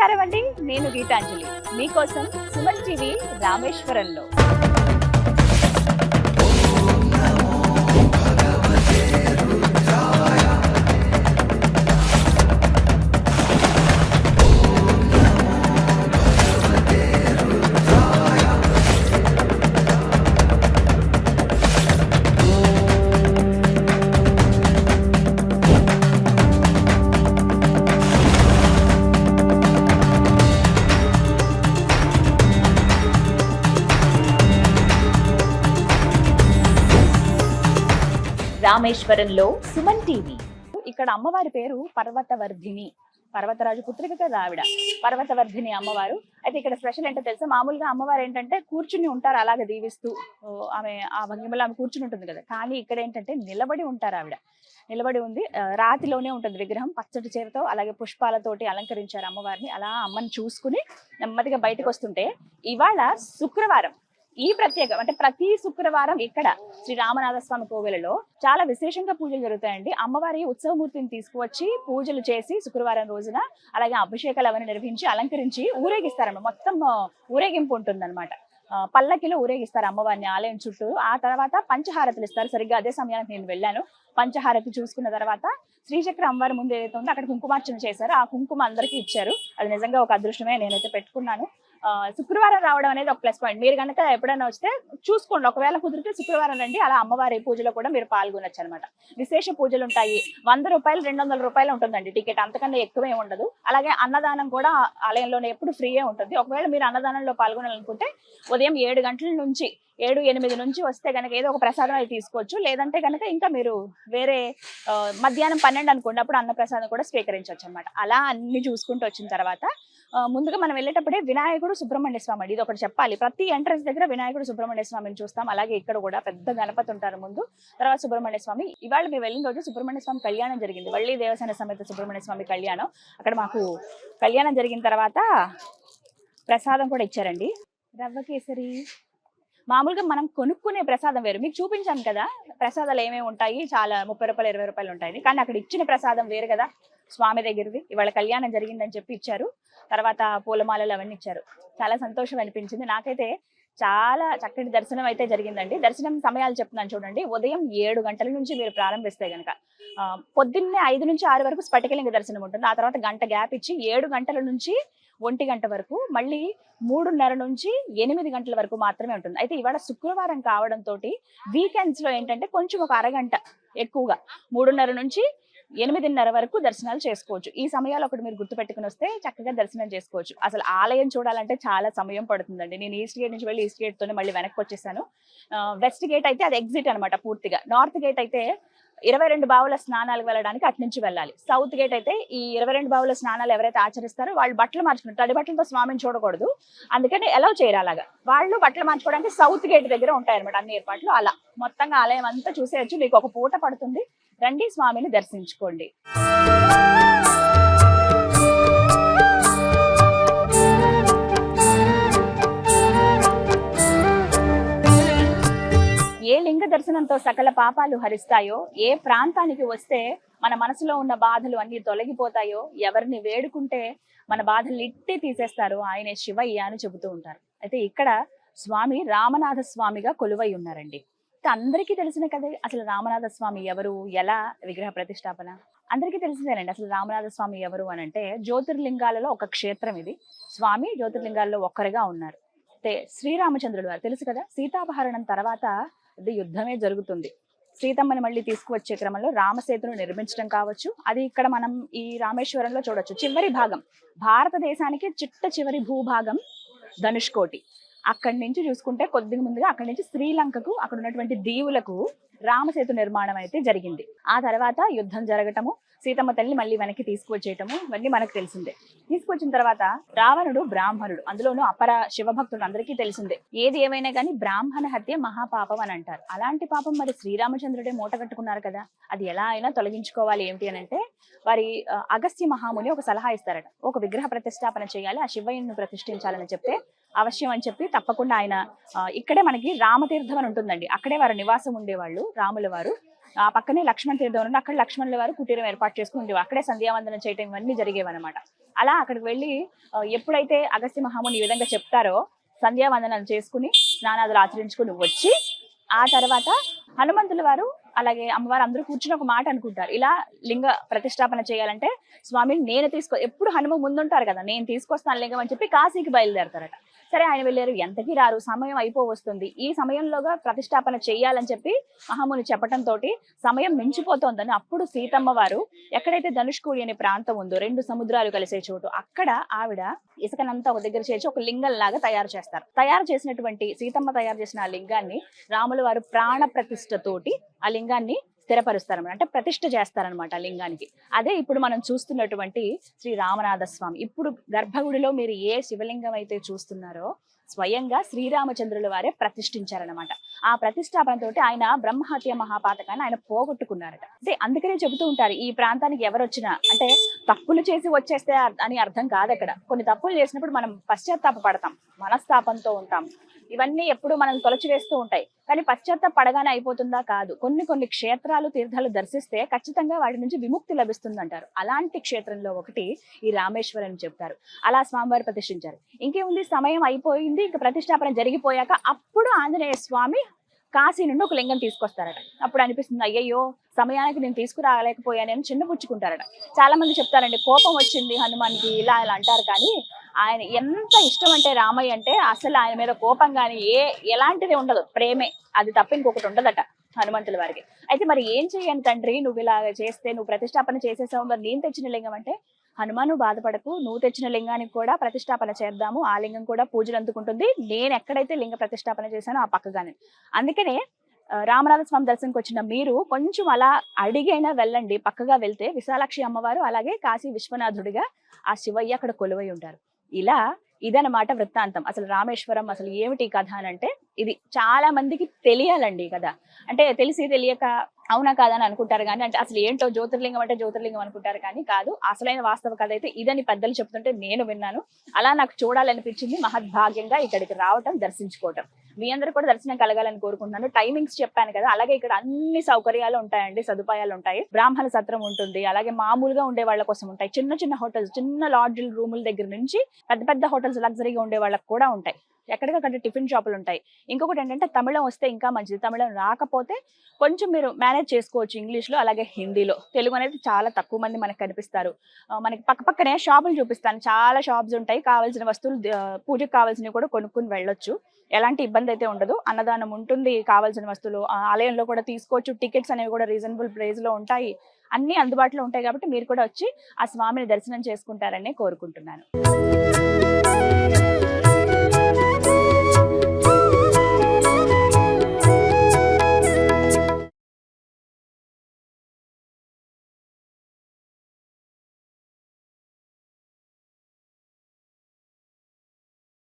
నమస్కారం అండి, నేను గీతాంజలి. మీకోసం సుమన్ టీవీ రామేశ్వరంలో. రామేశ్వరంలో సుమన్ టీవీ. ఇక్కడ అమ్మవారి పేరు పర్వతవర్ధిని. పర్వతరాజు పుత్రిక కదా ఆవిడ, పర్వతవర్ధిని అమ్మవారు. అయితే ఇక్కడ స్పెషల్ ఏంటో తెలుసా, మామూలుగా అమ్మవారు ఏంటంటే కూర్చుని ఉంటారు, అలాగే దీవిస్తూ ఆమె ఆ భంగిమలో ఆమె కూర్చుని ఉంటుంది కదా. కానీ ఇక్కడ ఏంటంటే నిలబడి ఉంటారు ఆవిడ. నిలబడి ఉంది, రాతిలోనే ఉంటుంది విగ్రహం. పచ్చటి చీరతో అలాగే పుష్పాలతోటి అలంకరించారు అమ్మవారిని. అలా అమ్మని చూసుకుని నెమ్మదిగా బయటకు వస్తుంటే, ఇవాళ శుక్రవారం, ఈ ప్రత్యేకం అంటే ప్రతి శుక్రవారం ఇక్కడ శ్రీ రామనాథ స్వామి కోవెలలో చాలా విశేషంగా పూజలు జరుగుతాయండి. అమ్మవారి ఉత్సవమూర్తిని తీసుకువచ్చి పూజలు చేసి శుక్రవారం రోజున అలాగే అభిషేకాలు అవన్నీ నిర్వహించి అలంకరించి ఊరేగిస్తారన్నమాట. మొత్తం ఊరేగింపు ఉంటుందన్నమాట. పల్లకిలో ఊరేగిస్తారు అమ్మవారిని ఆలయం చుట్టూ. ఆ తర్వాత పంచహారతులు ఇస్తారు. సరిగ్గా అదే సమయానికి నేను వెళ్ళాను. పంచహారతి చూసుకున్న తర్వాత శ్రీచక్ర అమ్మవారి ముందు ఏదైతే ఉందో అక్కడ కుంకుమార్చన చేశారు. ఆ కుంకుమ అందరికీ ఇచ్చారు. అది నిజంగా ఒక అదృష్టమే, నేనైతే పెట్టుకున్నాను. శుక్రవారం రావడం అనేది ఒక ప్లస్ పాయింట్. మీరు కనుక ఎప్పుడైనా వస్తే చూసుకోండి, ఒకవేళ కుదిరితే శుక్రవారం రండి. అలా అమ్మవారి పూజలో కూడా మీరు పాల్గొనొచ్చు అనమాట. విశేష పూజలు ఉంటాయి. 100 రూపాయలు 200 రూపాయలు ఉంటుందండి టికెట్, అంతకన్నా ఎక్కువే ఉండదు. అలాగే అన్నదానం కూడా ఆలయంలోనే ఎప్పుడు ఫ్రీయే ఉంటుంది. ఒకవేళ మీరు అన్నదానంలో పాల్గొనాలనుకుంటే ఉదయం 7 గంటల నుంచి 7-8 నుంచి వస్తే కనుక ఏదో ఒక ప్రసాదం అది తీసుకోవచ్చు. లేదంటే కనుక ఇంకా మీరు వేరే మధ్యాహ్నం 12 అనుకోండి, అప్పుడు అన్న ప్రసాదం కూడా స్వీకరించవచ్చు అనమాట. అలా అన్ని చూసుకుంటూ వచ్చిన తర్వాత ముందుగా మనం వెళ్ళేటప్పుడే వినాయకుడు సుబ్రహ్మణ్య స్వామి అండి, ఇది ఒకటి చెప్పాలి. ప్రతి ఎంట్రన్స్ దగ్గర వినాయకుడు సుబ్రహ్మణ్య స్వామిని చూస్తాం. అలాగే ఇక్కడ కూడా పెద్ద గణపతి ఉంటారు ముందు, తర్వాత సుబ్రహ్మణ్య స్వామి. ఇవాళ మేము వెళ్ళిన రోజు సుబ్రహ్మణ్య స్వామి కళ్యాణం జరిగింది. వల్లి దేవసేన సమేత సుబ్రహ్మణ్య స్వామి కళ్యాణం. అక్కడ మాకు కళ్యాణం జరిగిన తర్వాత ప్రసాదం కూడా ఇచ్చారండి, రవ్వ కేసరి. మామూలుగా మనం కొనుక్కునే ప్రసాదం వేరు, మీకు చూపించాను కదా ప్రసాదాలు ఏమేమి ఉంటాయి, చాలా 30 రూపాయలు 20 రూపాయలు ఉంటాయి. కానీ అక్కడ ఇచ్చిన ప్రసాదం వేరు కదా, స్వామి దగ్గరది. ఇవాళ కళ్యాణం జరిగిందని చెప్పి ఇచ్చారు. తర్వాత పూలమాలలు అవన్నీ ఇచ్చారు. చాలా సంతోషం అనిపించింది నాకైతే. చాలా చక్కటి దర్శనం అయితే జరిగిందండి. దర్శనం సమయాలు చెప్తున్నాను చూడండి. ఉదయం 7 గంటల నుంచి మీరు ప్రారంభిస్తే గనక పొద్దున్నే 5 నుంచి 6 వరకు స్ఫటికలింగ దర్శనం ఉంటుంది. ఆ తర్వాత గంట గ్యాప్ ఇచ్చి 7 గంటల నుంచి 1 గంట వరకు, మళ్ళీ 3:30 నుంచి 8 గంటల వరకు మాత్రమే ఉంటుంది. అయితే ఇవాళ శుక్రవారం కావడంతో వీకెండ్స్ లో ఏంటంటే కొంచెం ఒక అరగంట ఎక్కువగా 3:30 నుంచి 8:30 వరకు దర్శనాలు చేసుకోవచ్చు. ఈ సమయాలు ఒకటి మీరు గుర్తుపెట్టుకుని వస్తే చక్కగా దర్శనం చేసుకోవచ్చు. అసలు ఆలయం చూడాలంటే చాలా సమయం పడుతుందండి. నేను ఈస్ట్ గేట్ నుంచి వెళ్ళి ఈస్ట్ గేట్ తోనే మళ్ళీ వెనక్కి వచ్చేసాను. వెస్ట్ గేట్ అయితే అది ఎగ్జిట్ అనమాట పూర్తిగా. నార్త్ గేట్ అయితే 22 బావుల స్నానాలకు వెళ్ళడానికి అటు నుంచి వెళ్ళాలి. సౌత్ గేట్ అయితే ఈ 22 బావుల స్నానాలు ఎవరైతే ఆచరిస్తారో వాళ్ళు బట్టలు మార్చుకున్నారు. తడి బట్టలతో స్వామిని చూడకూడదు, అందుకని ఎలా చేయరు. అలాగా వాళ్ళు బట్టలు మార్చుకోవడానికి సౌత్ గేట్ దగ్గర ఉంటాయన్నమాట అన్ని ఏర్పాట్లు. అలా మొత్తంగా ఆలయం అంతా చూసేయచ్చు. మీకు ఒక పూట పడుతుంది. రండి, స్వామిని దర్శించుకోండి. ఏ లింగ దర్శనంతో సకల పాపాలు హరిస్తాయో, ఏ ప్రాంతానికి వస్తే మన మనసులో ఉన్న బాధలు అన్ని తొలగిపోతాయో, ఎవరిని వేడుకుంటే మన బాధలు ఇట్టి తీసేస్తారో ఆయనే శివయ్య అని చెబుతూ ఉంటారు. అయితే ఇక్కడ స్వామి రామనాథ స్వామిగా కొలువై ఉన్నారండి. అందరికీ తెలిసిన కదా అసలు రామనాథ స్వామి ఎవరు, ఎలా విగ్రహ ప్రతిష్టాపన అందరికీ తెలిసిందేనండి. అసలు రామనాథ స్వామి ఎవరు అని అంటే, జ్యోతిర్లింగాలలో ఒక క్షేత్రం ఇది. స్వామి జ్యోతిర్లింగాల్లో ఒక్కరిగా ఉన్నారు. అయితే శ్రీరామచంద్రుడు వారు తెలుసు కదా, సీతాపహరణం తర్వాత అది యుద్ధమే జరుగుతుంది. సీతమ్మని మళ్ళీ తీసుకువచ్చే క్రమంలో రామసేతును నిర్మించడం కావచ్చు, అది ఇక్కడ మనం ఈ రామేశ్వరంలో చూడొచ్చు. చివరి భాగం, భారతదేశానికి చిట్ట చివరి భూభాగం ధనుష్కోటి. అక్కడి నుంచి చూసుకుంటే కొద్దిగా ముందుగా అక్కడి నుంచి శ్రీలంకకు, అక్కడ ఉన్నటువంటి దీవులకు రామసేతు నిర్మాణం అయితే జరిగింది. ఆ తర్వాత యుద్ధం జరగటము, సీతమ్మ తల్లి మళ్ళీ వెనక్కి తీసుకువచ్చేయటము ఇవన్నీ మనకు తెలిసిందే. తీసుకొచ్చిన తర్వాత రావణుడు బ్రాహ్మణుడు, అందులోనూ అపర శివభక్తుడు, అందరికీ తెలిసిందే. ఏది ఏమైనా కానీ బ్రాహ్మణ హత్య మహాపాపం అని అంటారు. అలాంటి పాపం మరి శ్రీరామచంద్రుడే మూట కట్టుకున్నారు కదా, అది ఎలా అయినా తొలగించుకోవాలి. ఏమిటి అని అంటే, వారి అగస్త్య మహాముని ఒక సలహా ఇస్తారట. ఒక విగ్రహ ప్రతిష్టాపన చేయాలి, ఆ శివయ్యను ప్రతిష్ఠించాలని చెప్తే అవశ్యం అని చెప్పి తప్పకుండా ఆయన ఇక్కడే మనకి రామతీర్థం అని ఉంటుందండి, అక్కడే వారు నివాసం ఉండేవాళ్ళు రాముల వారు. ఆ పక్కనే లక్ష్మణ తీర్థం ఉండి అక్కడ లక్ష్మణుల వారు కుటీరం ఏర్పాటు చేసుకుని ఉండేవారు. అక్కడే సంధ్యావందనం చేయటం ఇవన్నీ జరిగేవన్నమాట. అలా అక్కడికి వెళ్ళి ఎప్పుడైతే అగస్త్య మహాముని ఈ విధంగా చెప్తారో సంధ్యావందనాలు చేసుకుని స్నానాదులు ఆచరించుకుని వచ్చి ఆ తర్వాత హనుమంతుల వారు అలాగే అమ్మవారు అందరూ కూర్చుని ఒక మాట అనుకుంటారు, ఇలా లింగ ప్రతిష్టాపన చేయాలంటే స్వామిని నేను ఎప్పుడు హనుమ ముందుంటారు కదా, నేను తీసుకొస్తాను లింగం అని చెప్పి కాశీకి బయలుదేరతారట. సరే ఆయన వెళ్ళారు, ఎంతకీ రారు, సమయం అయిపోవస్తుంది, ఈ సమయంలోగా ప్రతిష్టాపన చేయాలని చెప్పి మహాముని చెప్పటంతో సమయం మించిపోతోందని అప్పుడు సీతమ్మ వారు ఎక్కడైతే ధనుష్కోడి అనే ప్రాంతం ఉందో 2 సముద్రాలు కలిసే చోటు అక్కడ ఆవిడ ఇసుకనంతా ఒక దగ్గర చేర్చి ఒక లింగం లాగా తయారు చేస్తారు. తయారు చేసినటువంటి సీతమ్మ తయారు చేసిన ఆ లింగాన్ని రాముల వారు ప్రాణ ప్రతిష్టతోటి ఆ లింగాన్ని స్థిరపరుస్తారన్నమాట, అంటే ప్రతిష్ఠ చేస్తారనమాట లింగానికి. అదే ఇప్పుడు మనం చూస్తున్నటువంటి శ్రీ రామనాథ స్వామి. ఇప్పుడు గర్భగుడిలో మీరు ఏ శివలింగం అయితే చూస్తున్నారో స్వయంగా శ్రీరామచంద్రుల వారే ప్రతిష్ఠించారనమాట. ఆ ప్రతిష్టాపనతోటి ఆయన బ్రహ్మహత్య మహాపాతకాన్ని ఆయన పోగొట్టుకున్నారట. అంటే అందుకనే చెబుతూ ఉంటారు, ఈ ప్రాంతానికి ఎవరు వచ్చినా అంటే తప్పులు చేసి వచ్చేస్తే అని అర్థం కాదు. అక్కడ కొన్ని తప్పులు చేసినప్పుడు మనం పశ్చాత్తాప పడతాం, మనస్తాపంతో ఉంటాం, ఇవన్నీ ఎప్పుడు మనం తొలచివేస్తూ ఉంటాయి. కానీ పశ్చాత్తాప పడగానే అయిపోతుందా? కాదు. కొన్ని క్షేత్రాలు తీర్థాలు దర్శిస్తే ఖచ్చితంగా వాటి నుంచి విముక్తి లభిస్తుంది అంటారు. అలాంటి క్షేత్రంలో ఒకటి ఈ రామేశ్వరం అని చెప్తారు. అలా స్వామివారు ప్రతిష్ఠించారు. ఇంకేముంది, సమయం అయిపోయింది, ఇంకా ప్రతిష్టాపన జరిగిపోయాక అప్పుడు ఆంజనేయ స్వామి కాశీ నుండి ఒక లింగం తీసుకొస్తారట. అప్పుడు అనిపిస్తుంది, అయ్యయ్యో సమయానికి నేను తీసుకురాలేకపోయానని చిన్నపుచ్చుకుంటారట. చాలా మంది చెప్తారండి, కోపం వచ్చింది హనుమాన్కి ఇలా అంటారు. కానీ ఆయన ఎంత ఇష్టం అంటే రామయ్య అంటే అసలు ఆయన మీద కోపం కానీ ఎలాంటిది ఉండదు, ప్రేమే, అది తప్ప ఇంకొకటి ఉండదట హనుమంతుల వారికి. అయితే మరి ఏం చేయను తండ్రి, నువ్వు ఇలా చేస్తే, నువ్వు ప్రతిష్టాపన చేసేసావు, మరి నేను తెచ్చిన లింగం అంటే, హనుమాను బాధపడకు, నువ్వు తెచ్చిన లింగానికి కూడా ప్రతిష్టాపన చేద్దాము, ఆ లింగం కూడా పూజలు అందుకుంటుంది, నేను ఎక్కడైతే లింగ ప్రతిష్టాపన చేశానో ఆ పక్కగానే. అందుకనే రామనాథ స్వామి దర్శనంకి వచ్చిన మీరు కొంచెం అలా అడిగైనా వెళ్ళండి, పక్కగా వెళ్తే విశాలాక్షి అమ్మవారు అలాగే కాశీ విశ్వనాథుడిగా ఆ శివయ్య అక్కడ కొలువై ఉంటారు. ఇలా ఇదనమాట వృత్తాంతం. అసలు రామేశ్వరం అసలు ఏమిటి కథ అని అంటే, ఇది చాలా మందికి తెలియాలండి కదా. అంటే తెలిసి తెలియక అవునా కాదని అనుకుంటారు కానీ, అంటే అసలు ఏంటో జ్యోతిర్లింగం అంటే జ్యోతిర్లింగం అనుకుంటారు కానీ కాదు. అసలైన వాస్తవ కథ అయితే ఇదని పెద్దలు చెప్తుంటే నేను విన్నాను. అలా నాకు చూడాలనిపించింది, మహద్భాగ్యంగా ఇక్కడికి రావటం, దర్శించుకోవటం. మీ అందరూ కూడా దర్శనం కలగాలని కోరుకుంటున్నాను. టైమింగ్స్ చెప్పాను కదా, అలాగే ఇక్కడ అన్ని సౌకర్యాలు ఉంటాయండి, సదుపాయాలు ఉంటాయి. బ్రాహ్మణ సత్రం ఉంటుంది, అలాగే మామూలుగా ఉండే వాళ్ళ కోసం ఉంటాయి. చిన్న చిన్న హోటల్స్, చిన్న లాడ్జిల్ రూముల దగ్గర నుంచి పెద్ద పెద్ద హోటల్స్ లగ్జరీగా ఉండే వాళ్ళకి కూడా ఉంటాయి. ఎక్కడికక్కడ టిఫిన్ షాపులు ఉంటాయి. ఇంకొకటి ఏంటంటే తమిళం వస్తే ఇంకా మంచిది, తమిళం రాకపోతే కొంచెం మీరు మేనేజ్ చేసుకోవచ్చు ఇంగ్లీష్లో అలాగే హిందీలో. తెలుగు అనేది చాలా తక్కువ మంది మనకు కనిపిస్తారు. మనకి పక్కనే షాపులు చూపిస్తాను, చాలా షాప్స్ ఉంటాయి. కావాల్సిన వస్తువులు, పూజకు కావాల్సినవి కూడా కొనుక్కుని వెళ్ళొచ్చు, ఎలాంటి ఇబ్బంది అయితే ఉండదు. అన్నదానం ఉంటుంది, కావాల్సిన వస్తువులు ఆలయంలో కూడా తీసుకోవచ్చు. టికెట్స్ అనేవి కూడా రీజనబుల్ ప్రైస్లో ఉంటాయి, అన్నీ అందుబాటులో ఉంటాయి. కాబట్టి మీరు కూడా వచ్చి ఆ స్వామిని దర్శనం చేసుకుంటారని కోరుకుంటున్నాను.